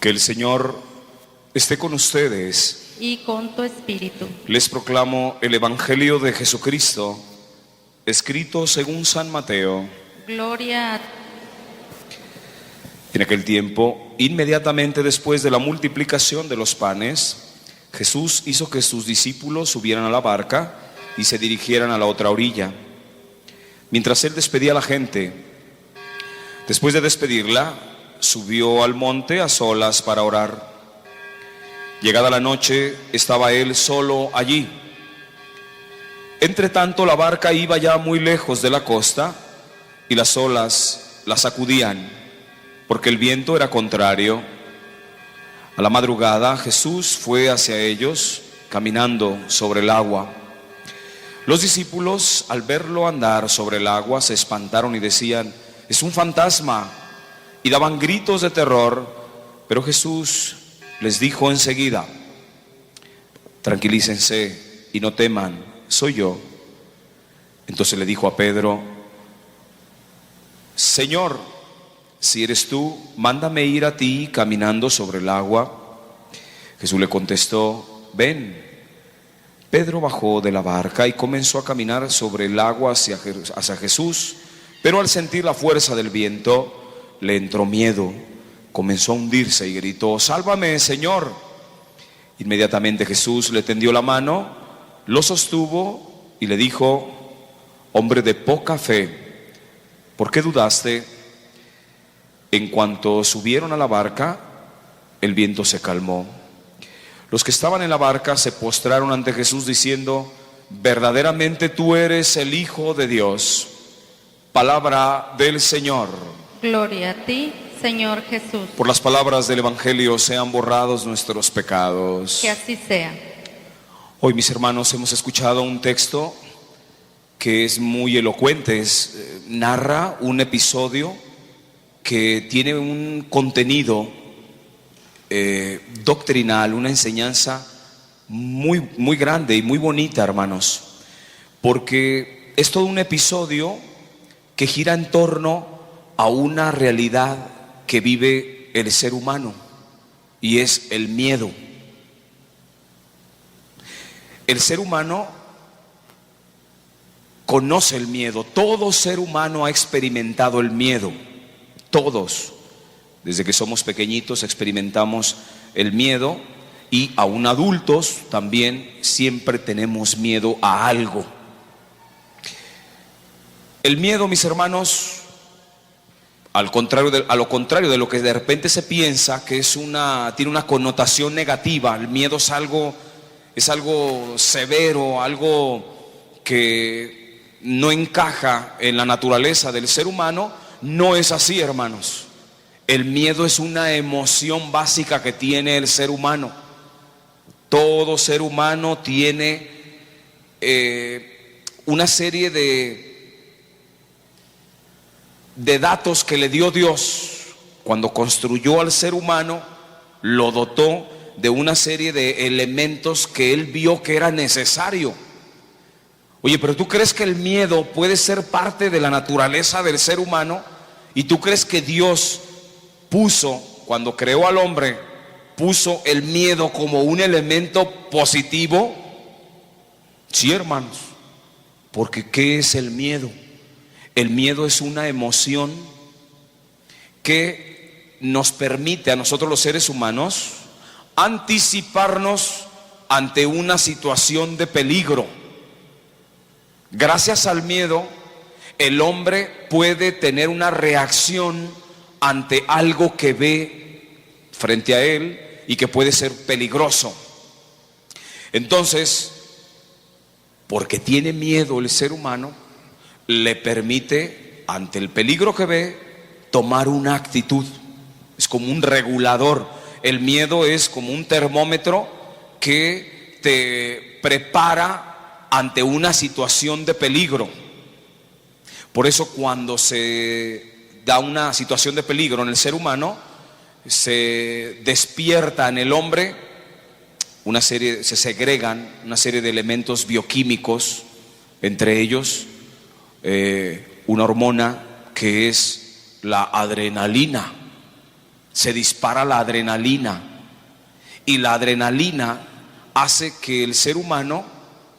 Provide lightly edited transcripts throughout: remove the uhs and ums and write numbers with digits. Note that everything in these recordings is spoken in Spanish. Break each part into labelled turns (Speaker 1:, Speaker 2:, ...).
Speaker 1: Que el Señor esté con ustedes.
Speaker 2: Y con tu espíritu.
Speaker 1: Les proclamo el Evangelio de Jesucristo, escrito según San Mateo.
Speaker 2: Gloria a ti.
Speaker 1: En aquel tiempo, inmediatamente después de la multiplicación de los panes, Jesús hizo que sus discípulos subieran a la barca y se dirigieran a la otra orilla, mientras él despedía a la gente. Después de despedirla, subió al monte a solas para orar. Llegada la noche, estaba él solo allí. Entre tanto, la barca iba ya muy lejos de la costa y las olas la sacudían, porque el viento era contrario. A la madrugada, Jesús fue hacia ellos, caminando sobre el agua. Los discípulos, al verlo andar sobre el agua, se espantaron y decían: «Es un fantasma», y daban gritos de terror. Pero Jesús les dijo enseguida: «Tranquilícense y no teman, soy yo». Entonces le dijo a Pedro: «Señor, si eres tú, mándame ir a ti caminando sobre el agua». Jesús le contestó: «Ven». Pedro bajó de la barca y comenzó a caminar sobre el agua hacia Jesús, pero al sentir la fuerza del viento, le entró miedo, comenzó a hundirse y gritó: «Sálvame, Señor». Inmediatamente Jesús le tendió la mano, lo sostuvo y le dijo: «Hombre de poca fe, ¿por qué dudaste?». En cuanto subieron a la barca, el viento se calmó. Los que estaban en la barca se postraron ante Jesús diciendo: «Verdaderamente tú eres el Hijo de Dios». Palabra del Señor.
Speaker 2: Gloria a ti, Señor Jesús.
Speaker 1: Por las palabras del Evangelio sean borrados nuestros pecados.
Speaker 2: Que así sea.
Speaker 1: Hoy, mis hermanos, hemos escuchado un texto que es muy elocuente. Narra un episodio que tiene un contenido doctrinal, una enseñanza muy grande y muy bonita, hermanos, porque es todo un episodio que gira en torno a una realidad que vive el ser humano, y es el miedo. El ser humano conoce el miedo. Todo ser humano ha experimentado el miedo. Todos, desde que somos pequeñitos, experimentamos el miedo, y aún adultos también siempre tenemos miedo a algo. El miedo, mis hermanos, a lo contrario de lo que de repente se piensa, que tiene una connotación negativa. El miedo es algo severo, algo que no encaja en la naturaleza del ser humano. No es así, hermanos. El miedo es una emoción básica que tiene el ser humano. Todo ser humano tiene una serie de datos que le dio Dios. Cuando construyó al ser humano, lo dotó de una serie de elementos que él vio que era necesario. Oye, pero ¿tú crees que el miedo puede ser parte de la naturaleza del ser humano? ¿Y tú crees que Dios cuando creó al hombre, puso el miedo como un elemento positivo? Sí, hermanos, porque ¿qué es el miedo? El miedo es una emoción que nos permite a nosotros los seres humanos anticiparnos ante una situación de peligro. Gracias al miedo, el hombre puede tener una reacción ante algo que ve frente a él y que puede ser peligroso. Entonces, porque tiene miedo el ser humano, le permite, ante el peligro que ve, tomar una actitud. Es como un regulador. El miedo es como un termómetro que te prepara ante una situación de peligro. Por eso, cuando se da una situación de peligro en el ser humano, se despierta en el hombre se segregan una serie de elementos bioquímicos, entre ellos una hormona que es la adrenalina. se dispara la adrenalina. Y la adrenalina hace que el ser humano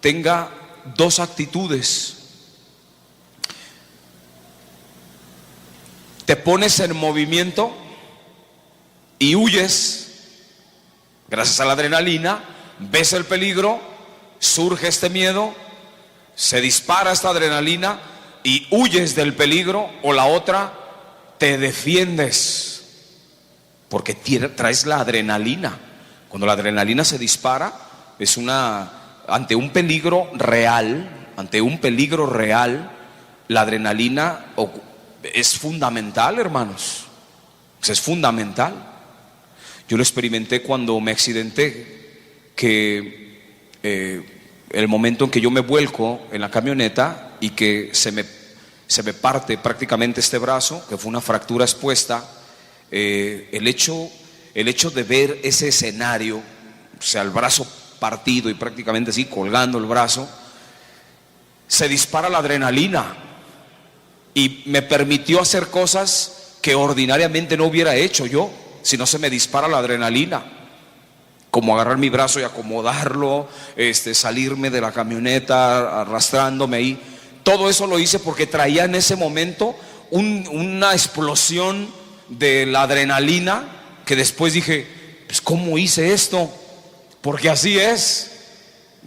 Speaker 1: tenga dos actitudes. Te pones en movimiento y huyes gracias a la adrenalina, ves el peligro, surge este miedo, se dispara esta adrenalina y huyes del peligro, o la otra, te defiendes porque traes la adrenalina. Cuando la adrenalina se dispara es ante un peligro real, la adrenalina es fundamental, hermanos. Es fundamental. Yo lo experimenté cuando me accidenté, que el momento en que yo me vuelco en la camioneta y que se me parte prácticamente este brazo, que fue una fractura expuesta, el hecho de ver ese escenario, o sea, el brazo partido y prácticamente así colgando el brazo, se dispara la adrenalina y me permitió hacer cosas que ordinariamente no hubiera hecho yo si no se me dispara la adrenalina, como agarrar mi brazo y acomodarlo, salirme de la camioneta arrastrándome ahí. Todo eso lo hice porque traía en ese momento una explosión de la adrenalina, que después dije, pues ¿cómo hice esto? Porque así es.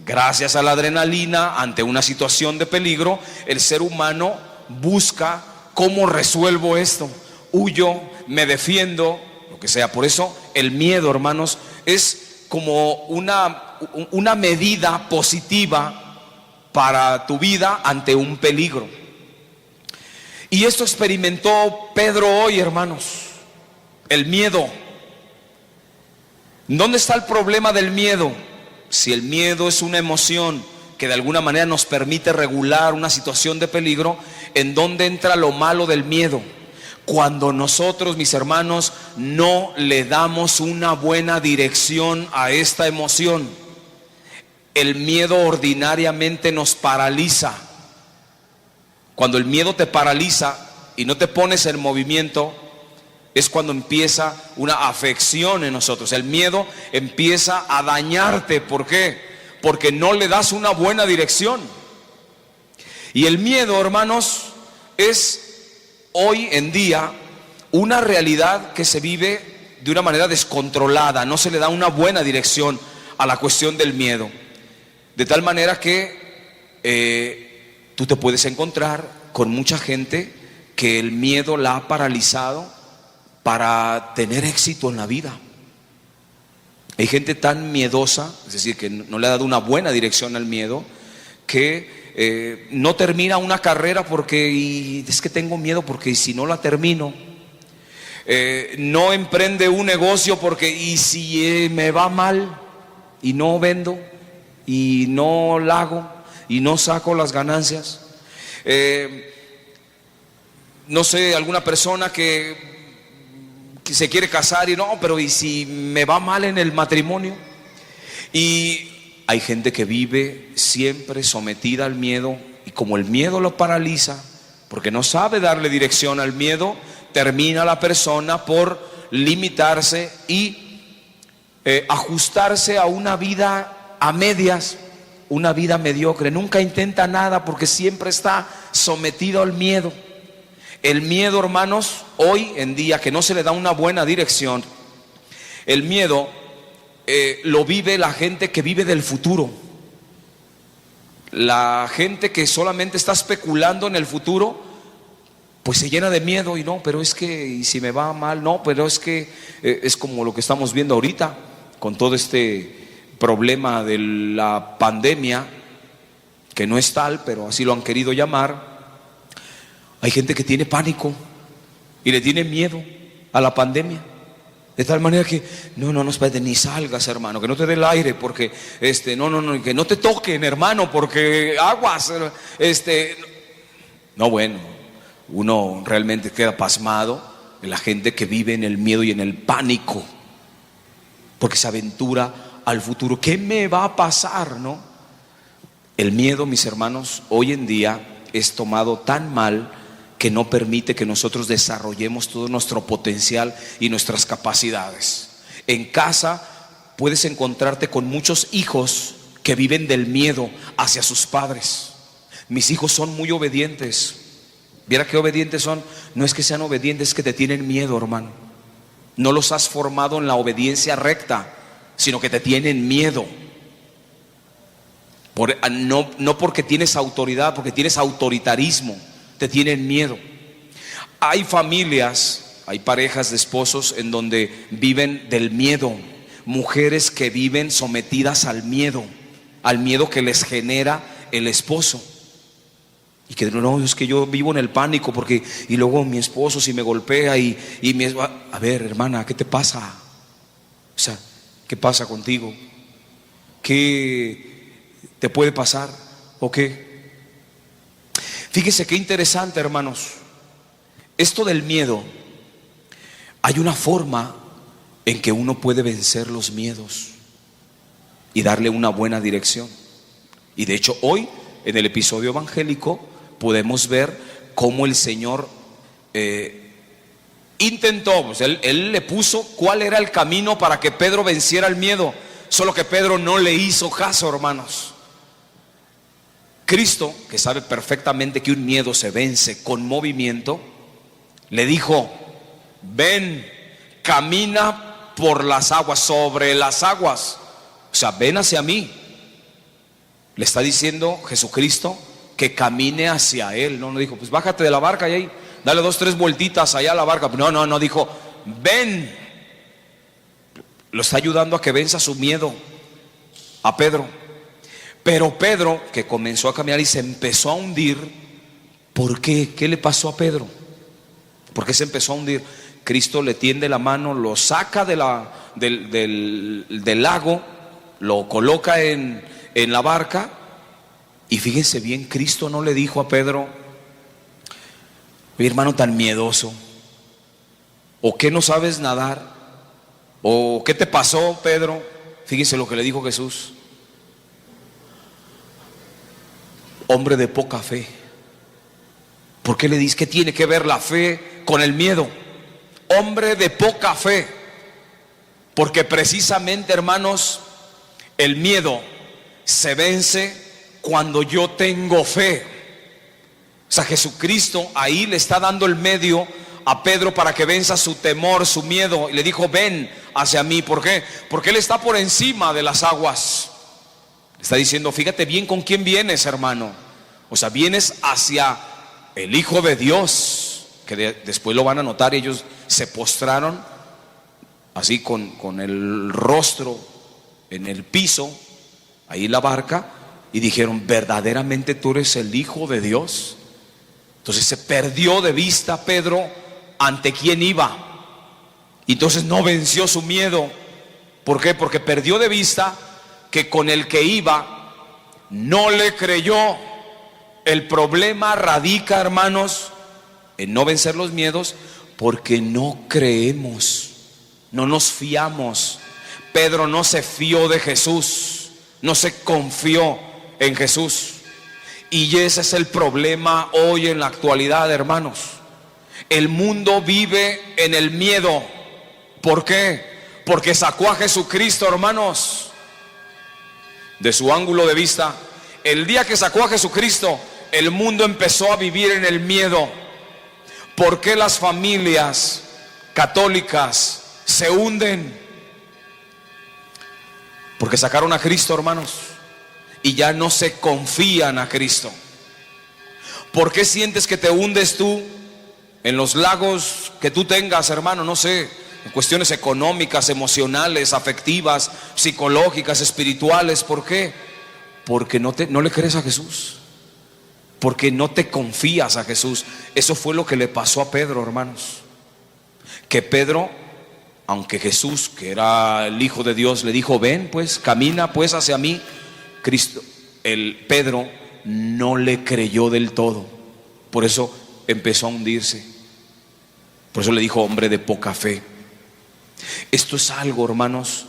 Speaker 1: Gracias a la adrenalina, ante una situación de peligro, el ser humano busca cómo resuelvo esto. Huyo, me defiendo, lo que sea. Por eso el miedo, hermanos, es como una medida positiva para tu vida ante un peligro. Y esto experimentó Pedro hoy, hermanos. El miedo. ¿Dónde está el problema del miedo? Si el miedo es una emoción que de alguna manera nos permite regular una situación de peligro, ¿en dónde entra lo malo del miedo? Cuando nosotros, mis hermanos, no le damos una buena dirección a esta emoción. El miedo ordinariamente nos paraliza. Cuando el miedo te paraliza y no te pones en movimiento, es cuando empieza una afección en nosotros. El miedo empieza a dañarte. ¿Por qué? Porque no le das una buena dirección. Y el miedo, hermanos, es hoy en día una realidad que se vive de una manera descontrolada. No se le da una buena dirección a la cuestión del miedo. De tal manera que tú te puedes encontrar con mucha gente que el miedo la ha paralizado para tener éxito en la vida. Hay gente tan miedosa, es decir, que no le ha dado una buena dirección al miedo, que no termina una carrera porque es que tengo miedo porque si no la termino. No emprende un negocio porque y si me va mal y no vendo y no la hago y no saco las ganancias. No sé, alguna persona que se quiere casar y no, pero ¿y si me va mal en el matrimonio? Y hay gente que vive siempre sometida al miedo, y como el miedo lo paraliza, porque no sabe darle dirección al miedo, termina la persona por limitarse y ajustarse a una vida a medias, una vida mediocre. Nunca intenta nada porque siempre está sometido al miedo. El miedo, hermanos, hoy en día, que no se le da una buena dirección, el miedo lo vive la gente que vive del futuro. La gente que solamente está especulando en el futuro, pues se llena de miedo. Y no, pero es que, y si me va mal, no, pero es que es como lo que estamos viendo ahorita con todo este problema de la pandemia, que no es tal, pero así lo han querido llamar. Hay gente que tiene pánico y le tiene miedo a la pandemia, de tal manera que no, espérate, ni salgas, hermano, que no te dé el aire, porque no, que no te toquen, hermano, porque aguas, no, bueno, uno realmente queda pasmado de la gente que vive en el miedo y en el pánico, porque se aventura al futuro. ¿Qué me va a pasar, no? El miedo, mis hermanos, hoy en día es tomado tan mal que no permite que nosotros desarrollemos todo nuestro potencial y nuestras capacidades. En casa puedes encontrarte con muchos hijos que viven del miedo hacia sus padres. Mis hijos son muy obedientes. Viera qué obedientes son. No es que sean obedientes, es que te tienen miedo, hermano. No los has formado en la obediencia recta, sino que te tienen miedo. No porque tienes autoridad, porque tienes autoritarismo, te tienen miedo. Hay familias, hay parejas de esposos en donde viven del miedo, mujeres que viven sometidas al miedo que les genera el esposo. Y que no, es que yo vivo en el pánico porque, y luego mi esposo si me golpea a ver, hermana, ¿qué te pasa? O sea, ¿qué pasa contigo? ¿Qué te puede pasar? ¿O qué? Fíjese qué interesante, hermanos. Esto del miedo, hay una forma en que uno puede vencer los miedos y darle una buena dirección. Y de hecho hoy en el episodio evangélico podemos ver cómo el Señor intentó, pues él le puso cuál era el camino para que Pedro venciera el miedo, solo que Pedro no le hizo caso, hermanos. Cristo, que sabe perfectamente que un miedo se vence con movimiento, le dijo: ven, camina por las aguas, sobre las aguas, o sea, ven hacia mí. Le está diciendo Jesucristo que camine hacia Él. No dijo, pues bájate de la barca y ahí dale 2, 3 vueltitas allá a la barca. No, dijo, ven. Lo está ayudando a que venza su miedo a Pedro. Pero Pedro, que comenzó a caminar y se empezó a hundir, ¿por qué? ¿Qué le pasó a Pedro? ¿Por qué se empezó a hundir? Cristo le tiende la mano, lo saca del lago, lo coloca en la barca. Y fíjense bien, Cristo no le dijo a Pedro: oye, hermano, tan miedoso, o que no sabes nadar, o qué te pasó, Pedro. Fíjense lo que le dijo Jesús: hombre de poca fe. ¿Por qué le dice que tiene que ver la fe con el miedo? Hombre de poca fe. Porque precisamente, hermanos, el miedo se vence cuando yo tengo fe. O sea, Jesucristo ahí le está dando el medio a Pedro para que venza su temor, su miedo. Y le dijo: ven hacia mí. ¿Por qué? Porque Él está por encima de las aguas. Está diciendo: fíjate bien con quién vienes, hermano. O sea, vienes hacia el Hijo de Dios, que después lo van a notar. Ellos se postraron así con el rostro en el piso, ahí en la barca, y dijeron: verdaderamente tú eres el Hijo de Dios. Entonces se perdió de vista Pedro ante quién iba. Y entonces no venció su miedo. ¿Por qué? Porque perdió de vista que con el que iba no le creyó. El problema radica, hermanos, en no vencer los miedos, porque no creemos, no nos fiamos. Pedro no se fió de Jesús, no se confió en Jesús. Y ese es el problema hoy en la actualidad, hermanos. El mundo vive en el miedo. ¿Por qué? Porque sacó a Jesucristo, hermanos, de su ángulo de vista. El día que sacó a Jesucristo, el mundo empezó a vivir en el miedo. ¿Por qué las familias católicas se hunden? Porque sacaron a Cristo, hermanos, y ya no se confían a Cristo. ¿Por qué sientes que te hundes tú en los lagos que tú tengas, hermano? No sé, en cuestiones económicas, emocionales, afectivas, psicológicas, espirituales. ¿Por qué? Porque no le crees a Jesús, porque no te confías a Jesús. Eso fue lo que le pasó a Pedro, hermanos. Que Pedro, aunque Jesús, que era el Hijo de Dios, le dijo: ven pues, camina pues hacia mí, Pedro no le creyó del todo. Por eso empezó a hundirse. Por eso le dijo: hombre de poca fe. Esto es algo, hermanos,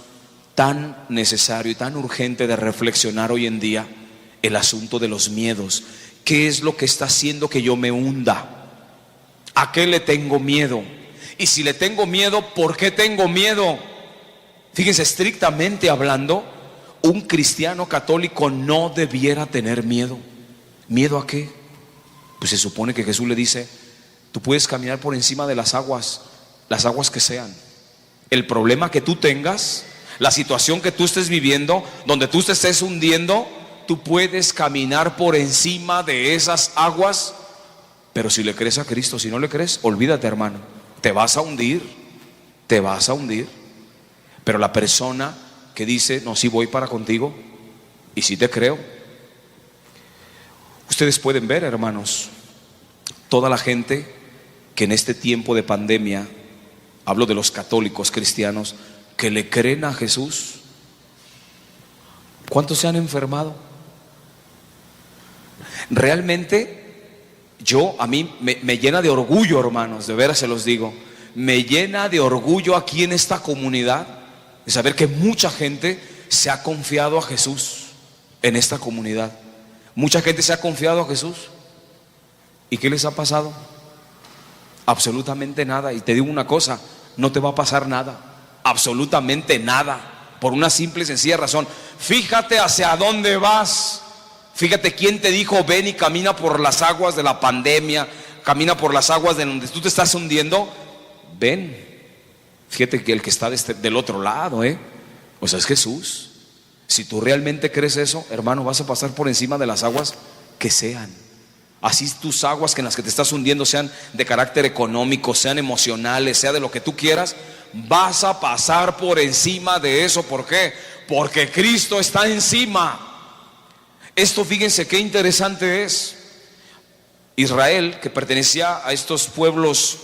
Speaker 1: tan necesario y tan urgente de reflexionar hoy en día. El asunto de los miedos. ¿Qué es lo que está haciendo que yo me hunda? ¿A qué le tengo miedo? Y si le tengo miedo, ¿por qué tengo miedo? Fíjense, estrictamente hablando, un cristiano católico no debiera tener miedo. ¿Miedo a qué? Pues se supone que Jesús le dice: tú puedes caminar por encima de las aguas que sean. El problema que tú tengas, la situación que tú estés viviendo, donde tú te estés hundiendo, tú puedes caminar por encima de esas aguas. Pero si le crees a Cristo, si no le crees, olvídate, hermano, te vas a hundir, te vas a hundir. Pero la persona que dice: no, sí voy para contigo y sí te creo. Ustedes pueden ver, hermanos, toda la gente que en este tiempo de pandemia, hablo de los católicos cristianos, que le creen a Jesús, ¿cuántos se han enfermado? Realmente a mí me llena de orgullo, hermanos, de veras se los digo, me llena de orgullo aquí en esta comunidad de saber que mucha gente se ha confiado a Jesús en esta comunidad. Mucha gente se ha confiado a Jesús. ¿Y qué les ha pasado? Absolutamente nada. Y te digo una cosa, no te va a pasar nada, absolutamente nada, por una simple y sencilla razón. Fíjate hacia dónde vas. Fíjate quién te dijo: ven y camina por las aguas de la pandemia, camina por las aguas de donde tú te estás hundiendo. Ven. Fíjate que el que está del otro lado, o sea, es Jesús. Si tú realmente crees eso, hermano, vas a pasar por encima de las aguas que sean. Así tus aguas que en las que te estás hundiendo sean de carácter económico, sean emocionales, sea de lo que tú quieras, vas a pasar por encima de eso. ¿Por qué? Porque Cristo está encima. Esto, fíjense qué interesante es. Israel, que pertenecía a estos pueblos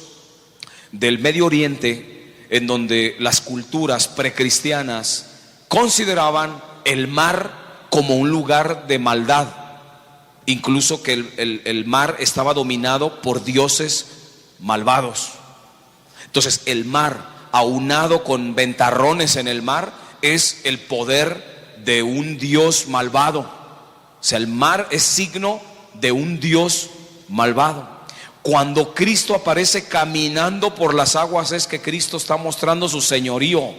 Speaker 1: del Medio Oriente, en donde las culturas precristianas consideraban el mar como un lugar de maldad, incluso que el mar estaba dominado por dioses malvados. Entonces el mar, aunado con ventarrones en el mar, es el poder de un dios malvado. O sea, el mar es signo de un Dios malvado. Cuando Cristo aparece caminando por las aguas, es que Cristo está mostrando su señorío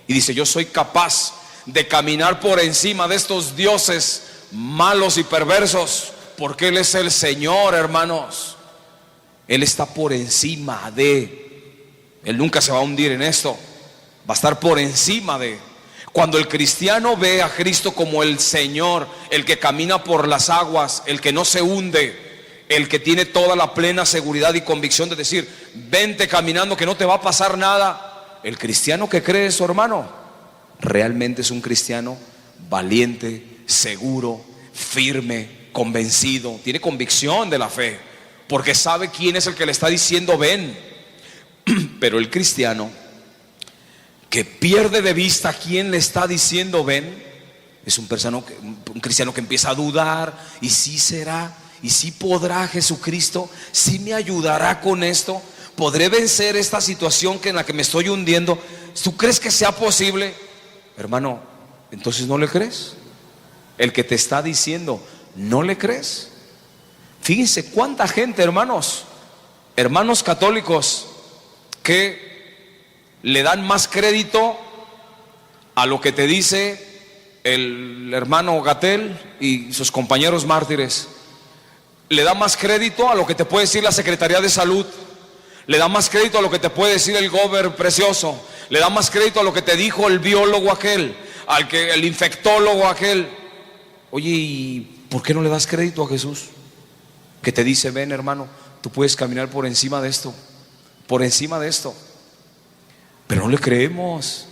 Speaker 1: y dice: yo soy capaz de caminar por encima de estos dioses malos y perversos, porque Él es el Señor, hermanos. Él está por encima Él nunca se va a hundir en esto, va a estar por encima de. Cuando el cristiano ve a Cristo como el Señor, el que camina por las aguas, el que no se hunde, el que tiene toda la plena seguridad y convicción de decir: vente caminando que no te va a pasar nada. El cristiano que cree eso, hermano, realmente es un cristiano valiente, seguro, firme, convencido, tiene convicción de la fe, porque sabe quién es el que le está diciendo ven. Pero el cristiano que pierde de vista quién le está diciendo ven, es un cristiano que empieza a dudar. ¿Y si será? ¿Y si podrá Jesucristo? ¿Si me ayudará con esto? ¿Podré vencer esta situación en la que me estoy hundiendo? ¿Tú crees que sea posible? Hermano, entonces no le crees. El que te está diciendo, ¿no le crees? Fíjense cuánta gente, hermanos católicos, que le dan más crédito a lo que te dice el hermano Gatell y sus compañeros mártires. Le da más crédito a lo que te puede decir la Secretaría de Salud. Le da más crédito a lo que te puede decir el gober precioso. Le da más crédito a lo que te dijo el biólogo aquel, el infectólogo aquel. Oye, ¿y por qué no le das crédito a Jesús? Que te dice: ven, hermano, tú puedes caminar por encima de esto, por encima de esto. Pero no le creemos.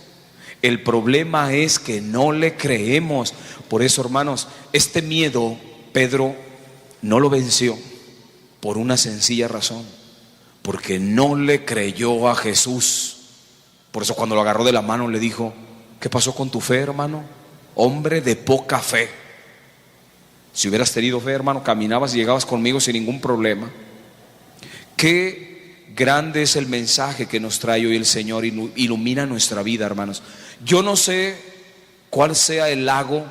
Speaker 1: El problema es que no le creemos. Por eso, hermanos, este miedo Pedro no lo venció por una sencilla razón: porque no le creyó a Jesús. Por eso cuando lo agarró de la mano le dijo: ¿qué pasó con tu fe, hermano? Hombre de poca fe. Si hubieras tenido fe, hermano, caminabas y llegabas conmigo sin ningún problema. Qué grande es el mensaje que nos trae hoy el Señor, ilumina nuestra vida, hermanos. Yo no sé cuál sea el lago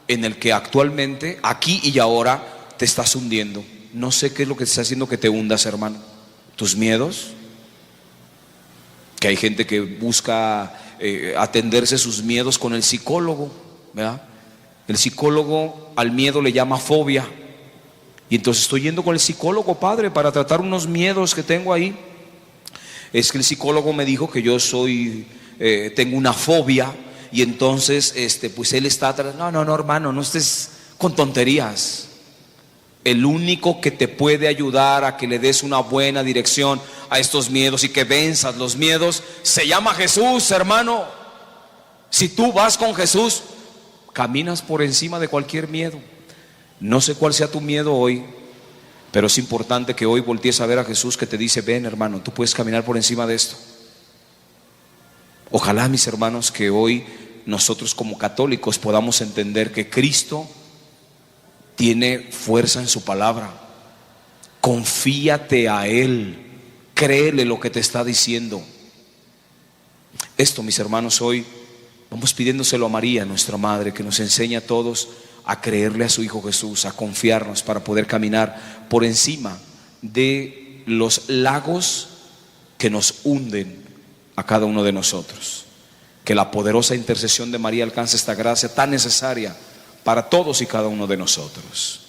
Speaker 1: en el que actualmente, aquí y ahora, te estás hundiendo. No sé qué es lo que te está haciendo que te hundas, hermano. tus miedos, que hay gente que busca atenderse sus miedos con el psicólogo, ¿verdad? El psicólogo al miedo le llama fobia. Y entonces estoy yendo con el psicólogo, padre, para tratar unos miedos que tengo ahí. Es que el psicólogo me dijo que yo tengo una fobia. Y entonces pues él está no, hermano, no estés con tonterías. El único que te puede ayudar a que le des una buena dirección a estos miedos y que venzas los miedos se llama Jesús, hermano. Si tú vas con Jesús, caminas por encima de cualquier miedo. No sé cuál sea tu miedo hoy, pero es importante que hoy voltees a ver a Jesús, que te dice: ven, hermano, tú puedes caminar por encima de esto. Ojalá, mis hermanos, que hoy nosotros como católicos podamos entender que Cristo tiene fuerza en su palabra. Confíate a Él, créele lo que te está diciendo. Esto, mis hermanos, hoy vamos pidiéndoselo a María, nuestra Madre, que nos enseñe a todos a creerle a su Hijo Jesús, a confiarnos para poder caminar por encima de los lagos que nos hunden a cada uno de nosotros. Que la poderosa intercesión de María alcance esta gracia tan necesaria para todos y cada uno de nosotros.